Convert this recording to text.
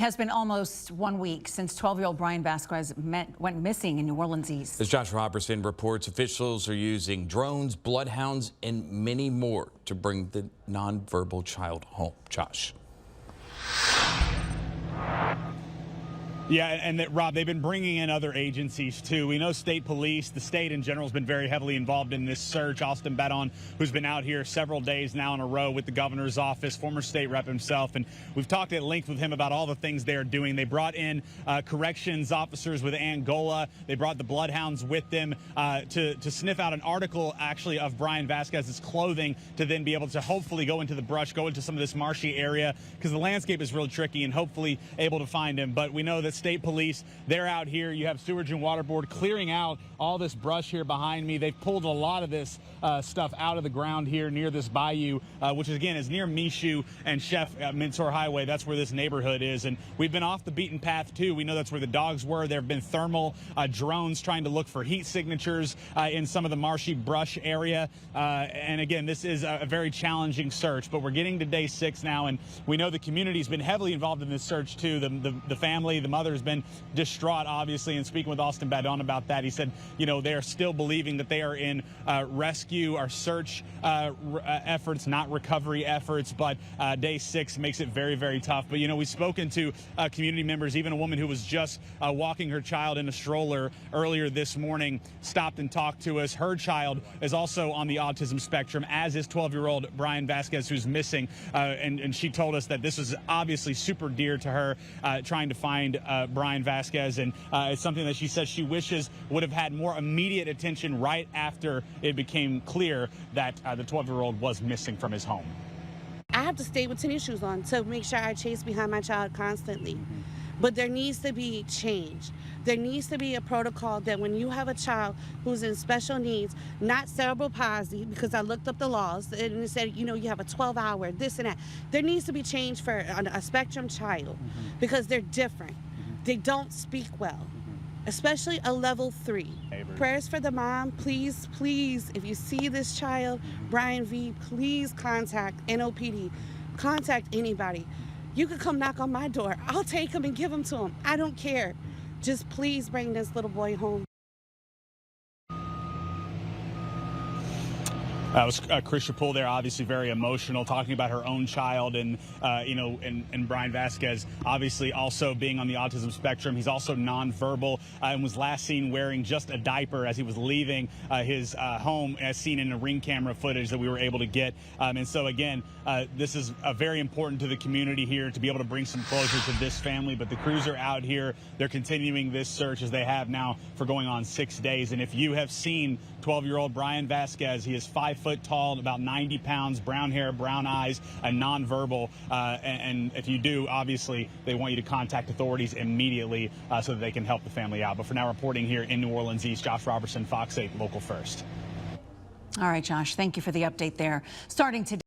Has been almost 1 week since 12-year-old Bryan Vasquez went missing in New Orleans East. As Josh Robertson reports, officials are using drones, bloodhounds, and many more to bring the nonverbal child home. Josh. Yeah, and Rob, they've been bringing in other agencies, too. We know state police, the state in general, has been very heavily involved in this search. Austin Badon, who's been out here several days now in a row with the governor's office, former state rep himself, and we've talked at length with him about all the things they're doing. They brought in corrections officers with Angola. They brought the bloodhounds with them to sniff out an article, actually, of Bryan Vasquez's clothing to then be able to hopefully go into the brush, go into some of this marshy area, because the landscape is really tricky, and hopefully able to find him. But we know that state police, they're out here. You have Sewage and Water Board clearing out all this brush here behind me. They've pulled a lot of this stuff out of the ground here near this bayou, which is, again, is near Michoud and Chef Mentor Highway. That's where this neighborhood is. And we've been off the beaten path, too. We know that's where the dogs were. There have been thermal drones trying to look for heat signatures in some of the marshy brush area. And again, this is a very challenging search, but we're getting to day 6 now, and we know the community's been heavily involved in this search, too. The family, the mother has been distraught, obviously, and speaking with Austin Badon about that, he said, you know, they're still believing that they are in rescue or search efforts, not recovery efforts, but day 6 makes it very, very tough. But, you know, we've spoken to community members, even a woman who was just walking her child in a stroller earlier this morning, stopped and talked to us. Her child is also on the autism spectrum, as is 12-year-old Bryan Vasquez, who's missing, and she told us that this is obviously super dear to her, trying to find Bryan Vasquez, and it's something that she says she wishes would have had more immediate attention right after it became clear that the 12-year-old was missing from his home. I have to stay with tennis shoes on to make sure I chase behind my child constantly. But there needs to be change. There needs to be a protocol that when you have a child who's in special needs, not cerebral palsy, because I looked up the laws and it said, you know, you have a 12-hour, this and that. There needs to be change for a spectrum child because they're different. They don't speak well, especially a level 3. Prayers for the mom. Please, please, if you see this child, Bryan V, please contact NOPD. Contact anybody. You could come knock on my door. I'll take him and give him to him. I don't care. Just please bring this little boy home. That was Krisha Poole there, obviously very emotional, talking about her own child, and you know, and Bryan Vasquez obviously also being on the autism spectrum. He's also nonverbal and was last seen wearing just a diaper as he was leaving his home, as seen in the Ring camera footage that we were able to get. And so again, this is very important to the community here to be able to bring some closure to this family. But the crews are out here; they're continuing this search as they have now for going on 6 days. And if you have seen 12-year-old Bryan Vasquez, he is 5 foot tall, about 90 pounds, brown hair, brown eyes, and nonverbal. And if you do, obviously, they want you to contact authorities immediately so that they can help the family out. But for now, reporting here in New Orleans East, Josh Robertson, Fox 8 Local First. All right, Josh, thank you for the update there. Starting today.